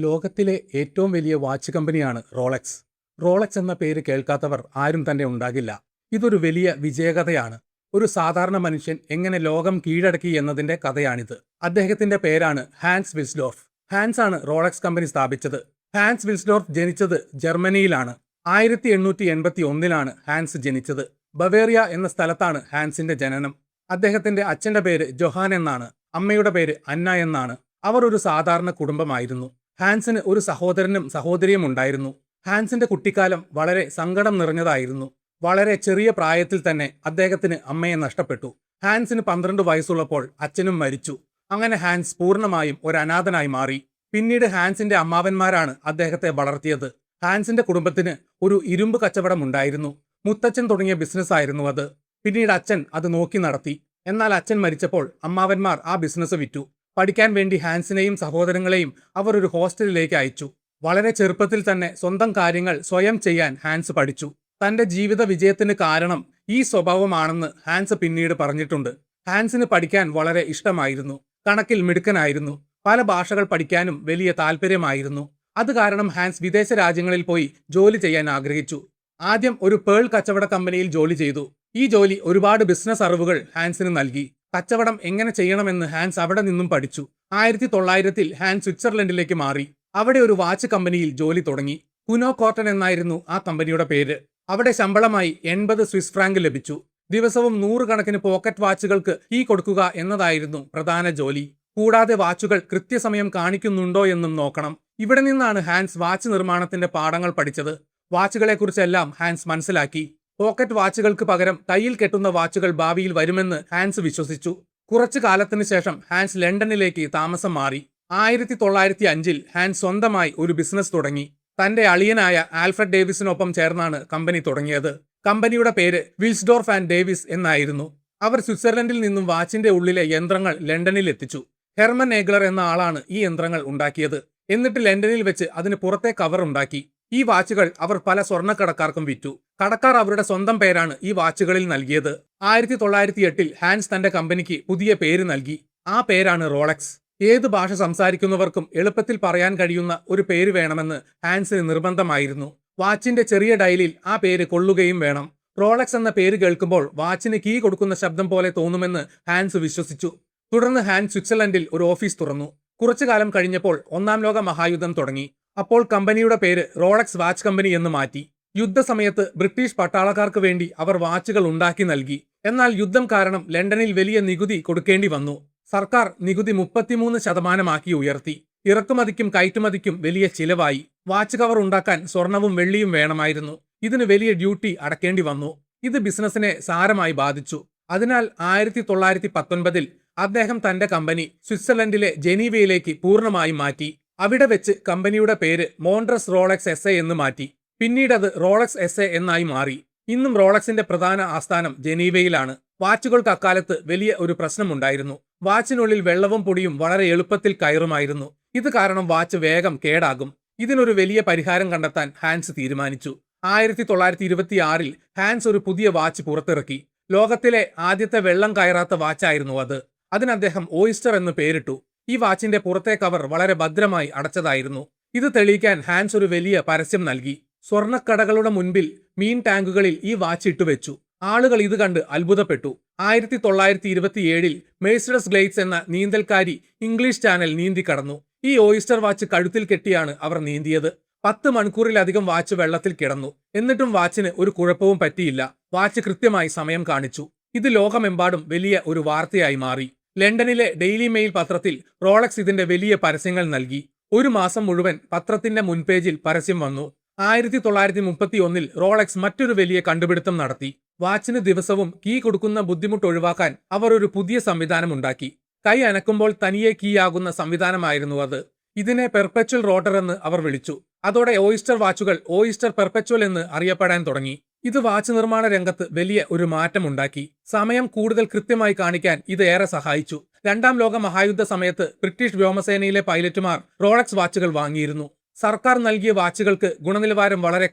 ലോകത്തിലെ ഏറ്റവും വലിയ വാച്ച് കമ്പനിയാണ് റോളക്സ്. റോളക്സ് എന്ന പേര് കേൾക്കാത്തവർ ആരും തന്നെ ഉണ്ടാകില്ല. ഇതൊരു വലിയ വിജയകഥയാണ്. ഒരു സാധാരണ മനുഷ്യൻ എങ്ങനെ ലോകം കീഴടക്കി എന്നതിന്റെ കഥയാണിത്. അദ്ദേഹത്തിന്റെ പേരാണ് ഹാൻസ് വിൽസ്ഡോർഫ്. ഹാൻസ് ആണ് റോളക്സ് കമ്പനി സ്ഥാപിച്ചത്. ഹാൻസ് വിൽസ്ഡോർഫ് ജനിച്ചത് ജർമ്മനിയിലാണ്. 1881 ഹാൻസ് ജനിച്ചത്. ബവേറിയ എന്ന സ്ഥലത്താണ് ഹാൻസിന്റെ ജനനം. അദ്ദേഹത്തിന്റെ അച്ഛന്റെ പേര് ജൊഹാൻ എന്നാണ്. അമ്മയുടെ പേര് അന്ന എന്നാണ്. അവർ ഒരു സാധാരണ കുടുംബമായിരുന്നു. ഹാൻസിന് ഒരു സഹോദരനും സഹോദരിയും ഉണ്ടായിരുന്നു. ഹാൻസിന്റെ കുട്ടിക്കാലം വളരെ സങ്കടം നിറഞ്ഞതായിരുന്നു. വളരെ ചെറിയ പ്രായത്തിൽ തന്നെ അദ്ദേഹത്തിന് അമ്മയെ നഷ്ടപ്പെട്ടു. ഹാൻസിന് 12 വയസ്സുള്ളപ്പോൾ അച്ഛനും മരിച്ചു. അങ്ങനെ ഹാൻസ് പൂർണ്ണമായും ഒരു അനാഥനായി മാറി. പിന്നീട് ഹാൻസിന്റെ അമ്മാവന്മാരാണ് അദ്ദേഹത്തെ വളർത്തിയത്. ഹാൻസിന്റെ കുടുംബത്തിന് ഒരു ഇരുമ്പ് കച്ചവടം ഉണ്ടായിരുന്നു. മുത്തച്ഛൻ തുടങ്ങിയ ബിസിനസ് ആയിരുന്നു അത്. പിന്നീട് അച്ഛൻ അത് നോക്കി നടത്തി. എന്നാൽ അച്ഛൻ മരിച്ചപ്പോൾ അമ്മാവന്മാർ ആ ബിസിനസ് വിറ്റു. പഠിക്കാൻ വേണ്ടി ഹാൻസിനെയും സഹോദരങ്ങളെയും അവർ ഒരു ഹോസ്റ്റലിലേക്ക് അയച്ചു. വളരെ ചെറുപ്പത്തിൽ തന്നെ സ്വന്തം കാര്യങ്ങൾ സ്വയം ചെയ്യാൻ ഹാൻസ് പഠിച്ചു. തന്റെ ജീവിത വിജയത്തിന് കാരണം ഈ സ്വഭാവമാണെന്ന് ഹാൻസ് പിന്നീട് പറഞ്ഞിട്ടുണ്ട്. ഹാൻസിന് പഠിക്കാൻ വളരെ ഇഷ്ടമായിരുന്നു. കണക്കിൽ മിടുക്കനായിരുന്നു. പല ഭാഷകൾ പഠിക്കാനും വലിയ താല്പര്യമായിരുന്നു. അത് കാരണം ഹാൻസ് വിദേശ രാജ്യങ്ങളിൽ പോയി ജോലി ചെയ്യാൻ ആഗ്രഹിച്ചു. ആദ്യം ഒരു പേൾ കച്ചവട കമ്പനിയിൽ ജോലി ചെയ്തു. ഈ ജോലി ഒരുപാട് ബിസിനസ് അറിവുകൾ ഹാൻസിന് നൽകി. കച്ചവടം എങ്ങനെ ചെയ്യണമെന്ന് ഹാൻസ് അവിടെ നിന്നും പഠിച്ചു. 1900 ഹാൻസ് സ്വിറ്റ്സർലൻഡിലേക്ക് മാറി. അവിടെ ഒരു വാച്ച് കമ്പനിയിൽ ജോലി തുടങ്ങി. കുനോ കോർട്ടൺ എന്നായിരുന്നു ആ കമ്പനിയുടെ പേര്. അവിടെ ശമ്പളമായി 80 സ്വിസ് ഫ്രാങ്ക് ലഭിച്ചു. ദിവസവും 100 കണക്കിന് പോക്കറ്റ് വാച്ചുകൾക്ക് കീ കൊടുക്കുക എന്നതായിരുന്നു പ്രധാന ജോലി. കൂടാതെ വാച്ചുകൾ കൃത്യസമയം കാണിക്കുന്നുണ്ടോ എന്നും നോക്കണം. ഇവിടെ നിന്നാണ് ഹാൻസ് വാച്ച് നിർമ്മാണത്തിന്റെ പാഠങ്ങൾ പഠിച്ചത്. വാച്ചുകളെക്കുറിച്ചെല്ലാം ഹാൻസ് മനസ്സിലാക്കി. പോക്കറ്റ് വാച്ചുകൾക്ക് പകരം കയ്യിൽ കെട്ടുന്ന വാച്ചുകൾ ഭാവിയിൽ വരുമെന്ന് ഹാൻസ് വിശ്വസിച്ചു. കുറച്ചു കാലത്തിന് ശേഷം ഹാൻസ് ലണ്ടനിലേക്ക് താമസം മാറി. 1905 ഹാൻസ് സ്വന്തമായി ഒരു ബിസിനസ് തുടങ്ങി. തന്റെ അളിയനായ ആൽഫ്രഡ് ഡേവിസിനൊപ്പം ചേർന്നാണ് കമ്പനി തുടങ്ങിയത്. കമ്പനിയുടെ പേര് വിൽസ്ഡോർഫ് ആൻഡ് ഡേവിസ് എന്നായിരുന്നു. അവർ സ്വിറ്റ്സർലൻഡിൽ നിന്നും വാച്ചിന്റെ ഉള്ളിലെ യന്ത്രങ്ങൾ ലണ്ടനിൽ എത്തിച്ചു. ഹെർമൻ നേഗ്ലർ എന്ന ആളാണ് ഈ യന്ത്രങ്ങൾ ഉണ്ടാക്കിയത്. എന്നിട്ട് ലണ്ടനിൽ വെച്ച് അതിന് പുറത്തെ കവർ ഉണ്ടാക്കി. ഈ വാച്ചുകൾ അവർ പല സ്വർണ്ണക്കടക്കാർക്കും വിറ്റു. കടക്കാർ അവരുടെ സ്വന്തം പേരാണ് ഈ വാച്ചുകളിൽ നൽകിയത്. 1908 ഹാൻസ് തന്റെ കമ്പനിക്ക് പുതിയ പേര് നൽകി. ആ പേരാണ് റോളക്സ്. ഏത് ഭാഷ സംസാരിക്കുന്നവർക്കും എളുപ്പത്തിൽ പറയാൻ കഴിയുന്ന ഒരു പേര് വേണമെന്ന് ഹാൻസിന് നിർബന്ധമായിരുന്നു. വാച്ചിന്റെ ചെറിയ ഡയലിൽ ആ പേര് കൊള്ളുകയും വേണം. റോളക്സ് എന്ന പേര് കേൾക്കുമ്പോൾ വാച്ചിന് കീ കൊടുക്കുന്ന ശബ്ദം പോലെ തോന്നുമെന്ന് ഹാൻസ് വിശ്വസിച്ചു. തുടർന്ന് ഹാൻസ് സ്വിറ്റ്സർലൻഡിൽ ഒരു ഓഫീസ് തുറന്നു. കുറച്ചുകാലം കഴിഞ്ഞപ്പോൾ 1-ാം ലോക മഹായുദ്ധം തുടങ്ങി. അപ്പോൾ കമ്പനിയുടെ പേര് റോളക്സ് വാച്ച് കമ്പനി എന്ന് മാറ്റി. യുദ്ധസമയത്ത് ബ്രിട്ടീഷ് പട്ടാളക്കാർക്ക് വേണ്ടി അവർ വാച്ചുകൾ ഉണ്ടാക്കി നൽകി. എന്നാൽ യുദ്ധം കാരണം ലണ്ടനിൽ വലിയ നികുതി കൊടുക്കേണ്ടി വന്നു. സർക്കാർ നികുതി 33% ഉയർത്തി. ഇറക്കുമതിക്കും കയറ്റുമതിക്കും വലിയ ചിലവായി. വാച്ച് കവർ ഉണ്ടാക്കാൻ സ്വർണവും വെള്ളിയും വേണമായിരുന്നു. ഇതിന് വലിയ ഡ്യൂട്ടി അടക്കേണ്ടി വന്നു. ഇത് ബിസിനസിനെ സാരമായി ബാധിച്ചു. അതിനാൽ 1919 അദ്ദേഹം തന്റെ കമ്പനി സ്വിറ്റ്സർലൻഡിലെ ജനീവയിലേക്ക് പൂർണ്ണമായി മാറ്റി. അവിടെ വെച്ച് കമ്പനിയുടെ പേര് മോൺട്രസ് റോളക്സ് എസ് എന്ന് മാറ്റി. പിന്നീട് അത് റോളക്സ് എസ് എന്നായി മാറി. ഇന്നും റോളക്സിന്റെ പ്രധാന ആസ്ഥാനം ജനീവയിലാണ്. വാച്ചുകൾക്ക് അക്കാലത്ത് വലിയ ഒരു പ്രശ്നമുണ്ടായിരുന്നു. വാച്ചിനുള്ളിൽ വെള്ളവും പൊടിയും വളരെ എളുപ്പത്തിൽ കയറുമായിരുന്നു. ഇത് കാരണം വാച്ച് വേഗം കേടാകും. ഇതിനൊരു വലിയ പരിഹാരം കണ്ടെത്താൻ ഹാൻസ് തീരുമാനിച്ചു. 1926 ഹാൻസ് ഒരു പുതിയ വാച്ച് പുറത്തിറക്കി. ലോകത്തിലെ ആദ്യത്തെ വെള്ളം കയറാത്ത വാച്ചായിരുന്നു അത്. അതിന് അദ്ദേഹം ഓയിസ്റ്റർ എന്ന് പേരിട്ടു. ഈ വാച്ചിന്റെ പുറത്തെ കവർ വളരെ ഭദ്രമായി അടച്ചതായിരുന്നു. ഇത് തെളിയിക്കാൻ ഹാൻസ് ഒരു വലിയ പരസ്യം നൽകി. സ്വർണ്ണക്കടകളുടെ മുൻപിൽ മീൻ ടാങ്കുകളിൽ ഈ വാച്ച് ഇട്ടുവെച്ചു. ആളുകൾ ഇത് കണ്ട് അത്ഭുതപ്പെട്ടു. 1927 മെഴ്സിഡസ് ഗ്ലെയ്റ്റ്സ് എന്ന നീന്തൽക്കാരി ഇംഗ്ലീഷ് ചാനൽ നീന്തി കടന്നു. ഈ ഓയിസ്റ്റർ വാച്ച് കഴുത്തിൽ കെട്ടിയാണ് അവർ നീന്തിയത്. 10 മണിക്കൂറിലധികം വാച്ച് വെള്ളത്തിൽ കിടന്നു. എന്നിട്ടും വാച്ചിന് ഒരു കുഴപ്പവും പറ്റിയില്ല. വാച്ച് കൃത്യമായി സമയം കാണിച്ചു. ഇത് ലോകമെമ്പാടും വലിയ ഒരു വാർത്തയായി മാറി. ലണ്ടനിലെ ഡെയിലി മെയിൽ പത്രത്തിൽ റോളക്സ് ഇതിന്റെ വലിയ പരസ്യങ്ങൾ നൽകി. ഒരു മാസം മുഴുവൻ പത്രത്തിന്റെ മുൻപേജിൽ പരസ്യം വന്നു. 1931 റോളക്സ് മറ്റൊരു വലിയ കണ്ടുപിടുത്തം നടത്തി. വാച്ചിന് ദിവസവും കീ കൊടുക്കുന്ന ബുദ്ധിമുട്ട് ഒഴിവാക്കാൻ അവർ ഒരു പുതിയ സംവിധാനം ഉണ്ടാക്കി. കൈ അനക്കുമ്പോൾ തനിയെ കീ ആകുന്ന സംവിധാനമായിരുന്നു അത്. ഇതിനെ പെർപെച്വൽ റോട്ടർ എന്ന് അവർ വിളിച്ചു. അതോടെ ഓയിസ്റ്റർ വാച്ചുകൾ ഓയിസ്റ്റർ പെർപെച്വൽ എന്ന് അറിയപ്പെടാൻ തുടങ്ങി. ഇത് വാച്ച് നിർമ്മാണ രംഗത്ത് വലിയ ഒരു മാറ്റമുണ്ടാക്കി. സമയം കൂടുതൽ കൃത്യമായി കാണിക്കാൻ ഇത് ഏറെ സഹായിച്ചു. 2-ാം ലോക മഹായുദ്ധ സമയത്ത് ബ്രിട്ടീഷ് വ്യോമസേനയിലെ പൈലറ്റുമാർ റോളക്സ് വാച്ചുകൾ വാങ്ങിയിരുന്നു. സർക്കാർ നൽകിയ വാച്ചുകൾക്ക് ഗുണനിലവാരം വളരെ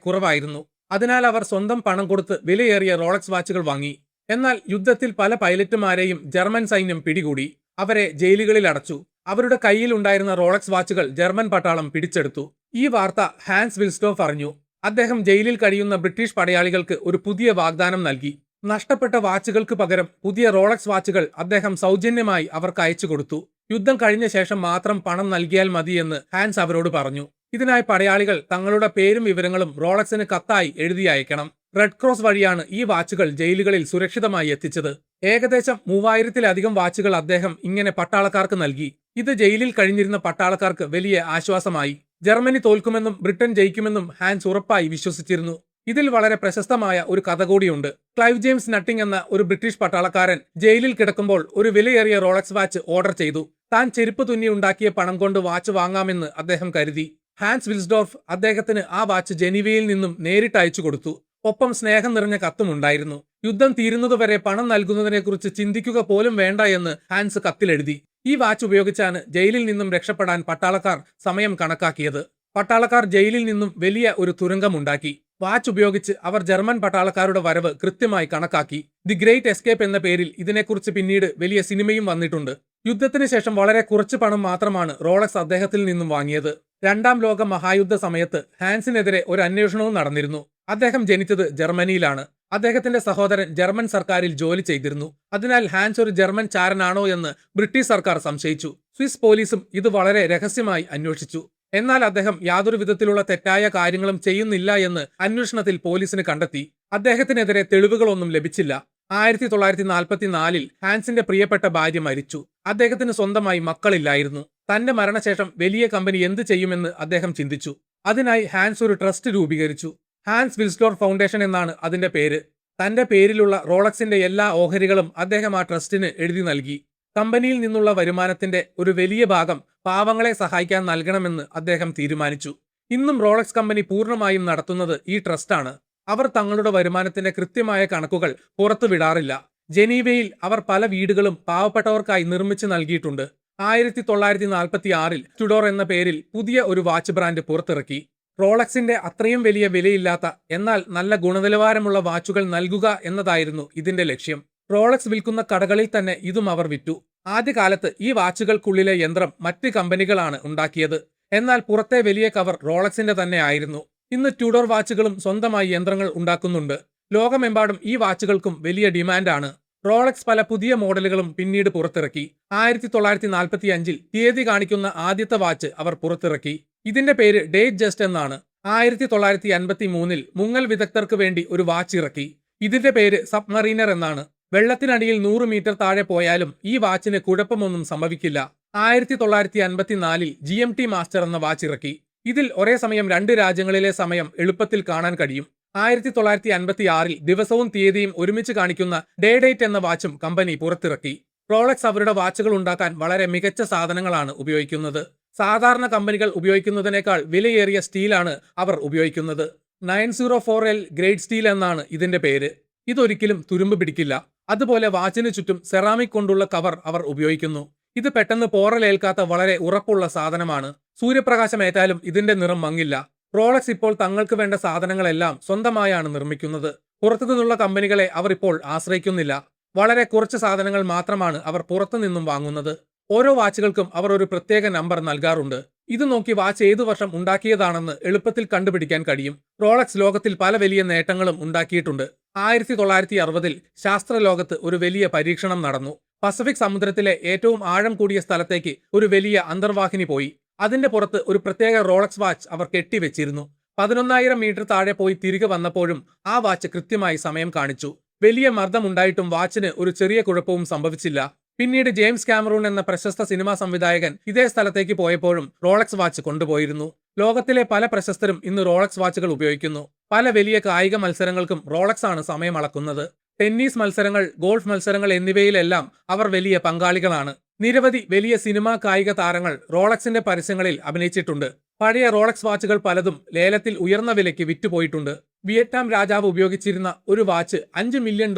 കുറവായിരുന്നു. അതിനാൽ അവർ സ്വന്തം പണം കൊടുത്ത് വിലയേറിയ റോളക്സ് വാച്ചുകൾ വാങ്ങി. എന്നാൽ യുദ്ധത്തിൽ പല പൈലറ്റുമാരെയും ജർമ്മൻ സൈന്യം പിടികൂടി. അവരെ ജയിലുകളിൽ അടച്ചു. അവരുടെ കയ്യിൽ ഉണ്ടായിരുന്ന റോളക്സ് വാച്ചുകൾ ജർമ്മൻ പട്ടാളം പിടിച്ചെടുത്തു. ഈ വാർത്ത ഹാൻസ് വിൽസ്ഡോഫ് അറിഞ്ഞു. അദ്ദേഹം ജയിലിൽ കഴിയുന്ന ബ്രിട്ടീഷ് പടയാളികൾക്ക് ഒരു പുതിയ വാഗ്ദാനം നൽകി. നഷ്ടപ്പെട്ട വാച്ചുകൾക്ക് പകരം പുതിയ റോളക്സ് വാച്ചുകൾ അദ്ദേഹം സൗജന്യമായി അവർക്ക് അയച്ചു കൊടുത്തു. യുദ്ധം കഴിഞ്ഞ ശേഷം മാത്രം പണം നൽകിയാൽ മതിയെന്ന് ഹാൻസ് അവരോട് പറഞ്ഞു. ഇതിനായി പടയാളികൾ തങ്ങളുടെ പേരും വിവരങ്ങളും റോളക്സിന് കത്തായി എഴുതി അയക്കണം. റെഡ് ക്രോസ് വഴിയാണ് ഈ വാച്ചുകൾ ജയിലുകളിൽ സുരക്ഷിതമായി എത്തിച്ചത്. ഏകദേശം 3000-ലധികം വാച്ചുകൾ അദ്ദേഹം ഇങ്ങനെ പട്ടാളക്കാർക്ക് നൽകി. ഇത് ജയിലിൽ കഴിഞ്ഞിരുന്ന പട്ടാളക്കാർക്ക് വലിയ ആശ്വാസമായി. ജർമ്മനി തോൽക്കുമെന്നും ബ്രിട്ടൻ ജയിക്കുമെന്നും ഹാൻസ് ഉറപ്പായി വിശ്വസിച്ചിരുന്നു. ഇതിൽ വളരെ പ്രശസ്തമായ ഒരു കഥ കൂടിയുണ്ട്. ക്ലൈവ് ജെയിംസ് നട്ടിംഗ് എന്ന ഒരു ബ്രിട്ടീഷ് പട്ടാളക്കാരൻ ജയിലിൽ കിടക്കുമ്പോൾ ഒരു വിലയേറിയ റോളക്സ് വാച്ച് ഓർഡർ ചെയ്തു. താൻ ചെരുപ്പ് തുന്നി ഉണ്ടാക്കിയ പണം കൊണ്ട് വാച്ച് വാങ്ങാമെന്ന് അദ്ദേഹം കരുതി. ഹാൻസ് വിൽസ്ഡോർഫ് അദ്ദേഹത്തിന് ആ വാച്ച് ജനീവയിൽ നിന്നും നേരിട്ട് അയച്ചു കൊടുത്തു. ഒപ്പം സ്നേഹം നിറഞ്ഞ കത്തും ഉണ്ടായിരുന്നു. യുദ്ധം തീരുന്നതുവരെ പണം നൽകുന്നതിനെക്കുറിച്ച് ചിന്തിക്കുക പോലും വേണ്ട എന്ന് ഹാൻസ് കത്തിലെഴുതി. ഈ വാച്ച് ഉപയോഗിച്ചാണ് ജയിലിൽ നിന്നും രക്ഷപ്പെടാൻ പട്ടാളക്കാർ സമയം കണക്കാക്കിയത്. പട്ടാളക്കാർ ജയിലിൽ നിന്നും വലിയ ഒരു തുരങ്കമുണ്ടാക്കി. വാച്ച് ഉപയോഗിച്ച് അവർ ജർമ്മൻ പട്ടാളക്കാരുടെ വരവ് കൃത്യമായി കണക്കാക്കി. ദി ഗ്രേറ്റ് എസ്കേപ്പ് എന്ന പേരിൽ ഇതിനെക്കുറിച്ച് പിന്നീട് വലിയ സിനിമയും വന്നിട്ടുണ്ട്. യുദ്ധത്തിന് ശേഷം വളരെ കുറച്ച് പണം മാത്രമാണ് റോളക്സ് അദ്ദേഹത്തിൽ നിന്നും വാങ്ങിയത്. രണ്ടാം ലോക മഹായുദ്ധ സമയത്ത് ഹാൻസിനെതിരെ ഒരു അന്വേഷണവും നടന്നിരുന്നു. അദ്ദേഹം ജനിച്ചത് ജർമ്മനിയിലാണ്. അദ്ദേഹത്തിന്റെ സഹോദരൻ ജർമ്മൻ സർക്കാരിൽ ജോലി ചെയ്തിരുന്നു. അതിനാൽ ഹാൻസ് ഒരു ജർമ്മൻ ചാരനാണോ എന്ന് ബ്രിട്ടീഷ് സർക്കാർ സംശയിച്ചു. സ്വിസ് പോലീസും ഇത് വളരെ രഹസ്യമായി അന്വേഷിച്ചു. എന്നാൽ അദ്ദേഹം യാതൊരു വിധത്തിലുള്ള തെറ്റായ കാര്യങ്ങളും ചെയ്യുന്നില്ല എന്ന് അന്വേഷണത്തിൽ പോലീസിന് കണ്ടെത്തി. അദ്ദേഹത്തിനെതിരെ തെളിവുകളൊന്നും ലഭിച്ചില്ല. 1944-ൽ ഹാൻസിന്റെ പ്രിയപ്പെട്ട ഭാര്യ മരിച്ചു. അദ്ദേഹത്തിന് സ്വന്തമായി മക്കളില്ലായിരുന്നു. തന്റെ മരണശേഷം വലിയ കമ്പനി എന്ത് ചെയ്യുമെന്ന് അദ്ദേഹം ചിന്തിച്ചു. അതിനായി ഹാൻസ് ഒരു ട്രസ്റ്റ് രൂപീകരിച്ചു. ഹാൻസ് വിൽസ്ഡോർഫ് ഫൗണ്ടേഷൻ എന്നാണ് അതിന്റെ പേര്. തന്റെ പേരിലുള്ള റോളക്സിന്റെ എല്ലാ ഓഹരികളും അദ്ദേഹം ആ ട്രസ്റ്റിന് എഴുതി നൽകി. കമ്പനിയിൽ നിന്നുള്ള വരുമാനത്തിന്റെ ഒരു വലിയ ഭാഗം പാവങ്ങളെ സഹായിക്കാൻ നൽകണമെന്ന് അദ്ദേഹം തീരുമാനിച്ചു. ഇന്നും റോളക്സ് കമ്പനി പൂർണ്ണമായും നടത്തുന്നത് ഈ ട്രസ്റ്റാണ്. അവർ തങ്ങളുടെ വരുമാനത്തിന്റെ കൃത്യമായ കണക്കുകൾ പുറത്തുവിടാറില്ല. ജനീവയിൽ അവർ പല വീടുകളും പാവപ്പെട്ടവർക്കായി നിർമ്മിച്ചു നൽകിയിട്ടുണ്ട്. 1946-ൽ ടുഡോർ എന്ന പേരിൽ പുതിയ ഒരു വാച്ച് ബ്രാൻഡ് പുറത്തിറക്കി. റോളക്സിന്റെ അത്രയും വലിയ വിലയില്ലാത്ത എന്നാൽ നല്ല ഗുണനിലവാരമുള്ള വാച്ചുകൾ നൽകുക എന്നതായിരുന്നു ഇതിന്റെ ലക്ഷ്യം. റോളക്സ് വിൽക്കുന്ന കടകളിൽ തന്നെ ഇതും അവർ വിറ്റു. ആദ്യകാലത്ത് ഈ വാച്ചുകൾക്കുള്ളിലെ യന്ത്രം മറ്റ് കമ്പനികളാണ് ഉണ്ടാക്കിയത്. എന്നാൽ പുറത്തെ വലിയ കവർ റോളക്സിന്റെ തന്നെ ആയിരുന്നു. ഇന്ന് ട്യൂഡോർ വാച്ചുകളും സ്വന്തമായി യന്ത്രങ്ങൾ ഉണ്ടാക്കുന്നുണ്ട്. ലോകമെമ്പാടും ഈ വാച്ചുകൾക്കും വലിയ ഡിമാൻഡാണ്. റോളക്സ് പല പുതിയ മോഡലുകളും പിന്നീട് പുറത്തിറക്കി. 1945-ൽ തീയതി കാണിക്കുന്ന ആദ്യത്തെ വാച്ച് അവർ പുറത്തിറക്കി. ഇതിന്റെ പേര് ഡേറ്റ് ജസ്റ്റ് എന്നാണ്. 1953-ൽ മുങ്ങൽ വിദഗ്ധർക്ക് വേണ്ടി ഒരു വാച്ച് ഇറക്കി. ഇതിന്റെ പേര് സബ്മറീനർ എന്നാണ്. വെള്ളത്തിനടിയിൽ 100 മീറ്റർ താഴെ പോയാലും ഈ വാച്ചിന് കുഴപ്പമൊന്നും സംഭവിക്കില്ല. 1954-ൽ GMT മാസ്റ്റർ എന്ന വാച്ച് ഇറക്കി. ഇതിൽ ഒരേ സമയം 2 രാജ്യങ്ങളിലെ സമയം എളുപ്പത്തിൽ കാണാൻ കഴിയും. 1956-ൽ ദിവസവും തീയതിയും ഒരുമിച്ച് കാണിക്കുന്ന ഡേ ഡേറ്റ് എന്ന വാച്ചും കമ്പനി പുറത്തിറക്കി. റോളക്സ് അവരുടെ വാച്ചുകൾ ഉണ്ടാക്കാൻ വളരെ മികച്ച സാധനങ്ങളാണ് ഉപയോഗിക്കുന്നത്. സാധാരണ കമ്പനികൾ ഉപയോഗിക്കുന്നതിനേക്കാൾ വിലയേറിയ സ്റ്റീലാണ് അവർ ഉപയോഗിക്കുന്നത്. 904L ഗ്രേഡ് സ്റ്റീൽ എന്നാണ് ഇതിന്റെ പേര്. ഇതൊരിക്കലും തുരുമ്പ് പിടിക്കില്ല. അതുപോലെ വാച്ചിന് ചുറ്റും സെറാമിക് കൊണ്ടുള്ള കവർ അവർ ഉപയോഗിക്കുന്നു. ഇത് പെട്ടെന്ന് പോറലേൽക്കാത്ത വളരെ ഉറപ്പുള്ള സാധനമാണ്. സൂര്യപ്രകാശമേറ്റാലും ഇതിന്റെ നിറം മങ്ങില്ല. റോളക്സ് ഇപ്പോൾ തങ്ങൾക്ക് വേണ്ട സാധനങ്ങളെല്ലാം സ്വന്തമായാണ് നിർമ്മിക്കുന്നത്. പുറത്തുനിന്നുള്ള കമ്പനികളെ അവർ ഇപ്പോൾ ആശ്രയിക്കുന്നില്ല. വളരെ കുറച്ച് സാധനങ്ങൾ മാത്രമാണ് അവർ പുറത്തുനിന്നും വാങ്ങുന്നത്. ഓരോ വാച്ചുകൾക്കും അവർ ഒരു പ്രത്യേക നമ്പർ നൽകാറുണ്ട്. ഇത് നോക്കി വാച്ച് ഏതു വർഷം ഉണ്ടാക്കിയതാണെന്ന് എളുപ്പത്തിൽ കണ്ടുപിടിക്കാൻ കഴിയും. റോളക്സ് ലോകത്തിൽ പല വലിയ നേട്ടങ്ങളും ഉണ്ടാക്കിയിട്ടുണ്ട്. 1960-ൽ ശാസ്ത്രലോകത്ത് ഒരു വലിയ പരീക്ഷണം നടന്നു. പസഫിക് സമുദ്രത്തിലെ ഏറ്റവും ആഴം കൂടിയ സ്ഥലത്തേക്ക് ഒരു വലിയ അന്തർവാഹിനി പോയി. അതിന്റെ പുറത്ത് ഒരു പ്രത്യേക റോളക്സ് വാച്ച് അവർ കെട്ടിവെച്ചിരുന്നു. 11,000 മീറ്റർ താഴെ പോയി തിരികെ വന്നപ്പോഴും ആ വാച്ച് കൃത്യമായി സമയം കാണിച്ചു. വലിയ മർദ്ദമുണ്ടായിട്ടും വാച്ചിന് ഒരു ചെറിയ കുഴപ്പവും സംഭവിച്ചില്ല. പിന്നീട് ജെയിംസ് കാമറൂൺ എന്ന പ്രശസ്ത സിനിമാ സംവിധായകൻ ഇതേ സ്ഥലത്തേക്ക് പോയപ്പോഴും റോളക്സ് വാച്ച് കൊണ്ടുപോയിരുന്നു. ലോകത്തിലെ പല പ്രശസ്തരും ഇന്ന് റോളക്സ് വാച്ചുകൾ ഉപയോഗിക്കുന്നു. പല വലിയ കായിക മത്സരങ്ങൾക്കും റോളക്സ് ആണ് സമയം അളക്കുന്നത്. ടെന്നീസ് മത്സരങ്ങൾ, ഗോൾഫ് മത്സരങ്ങൾ എന്നിവയിലെല്ലാം അവർ വലിയ പങ്കാളികളാണ്. നിരവധി വലിയ സിനിമാ കായിക താരങ്ങൾ റോളക്സിന്റെ പരസ്യങ്ങളിൽ അഭിനയിച്ചിട്ടുണ്ട്. പഴയ റോളക്സ് വാച്ചുകൾ പലതും ലേലത്തിൽ ഉയർന്ന വിലയ്ക്ക് വിറ്റുപോയിട്ടുണ്ട്. വിയറ്റ്നാം രാജാവ് ഉപയോഗിച്ചിരുന്ന ഒരു വാച്ച് $5 മില്യൺ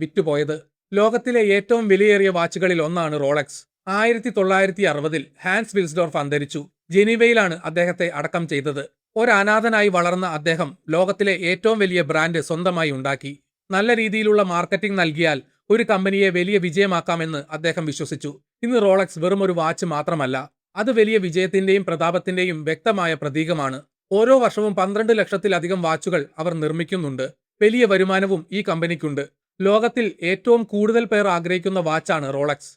വിറ്റുപോയത്. ലോകത്തിലെ ഏറ്റവും വിലയേറിയ വാച്ചുകളിൽ ഒന്നാണ് റോളക്സ്. 1960-ൽ ഹാൻസ് വിൽസ്ഡോർഫ് അന്തരിച്ചു. ജനീവയിലാണ് അദ്ദേഹത്തെ അടക്കം ചെയ്തത്. ഒരനാഥനായി വളർന്ന അദ്ദേഹം ലോകത്തിലെ ഏറ്റവും വലിയ ബ്രാൻഡ് സ്വന്തമായി ഉണ്ടാക്കി. നല്ല രീതിയിലുള്ള മാർക്കറ്റിംഗ് നൽകിയാൽ ഒരു കമ്പനിയെ വലിയ വിജയമാക്കാമെന്ന് അദ്ദേഹം വിശ്വസിച്ചു. ഇന്ന് റോളക്സ് വെറും ഒരു വാച്ച് മാത്രമല്ല, അത് വലിയ വിജയത്തിന്റെയും പ്രതാപത്തിന്റെയും വ്യക്തമായ പ്രതീകമാണ്. ഓരോ വർഷവും 12 ലക്ഷത്തിലധികം വാച്ചുകൾ അവർ നിർമ്മിക്കുന്നുണ്ട്. വലിയ വരുമാനവും ഈ കമ്പനിക്കുണ്ട്. ലോകത്തിൽ ഏറ്റവും കൂടുതൽ പേർ ആഗ്രഹിക്കുന്ന വാച്ചാണ് റോളക്സ്.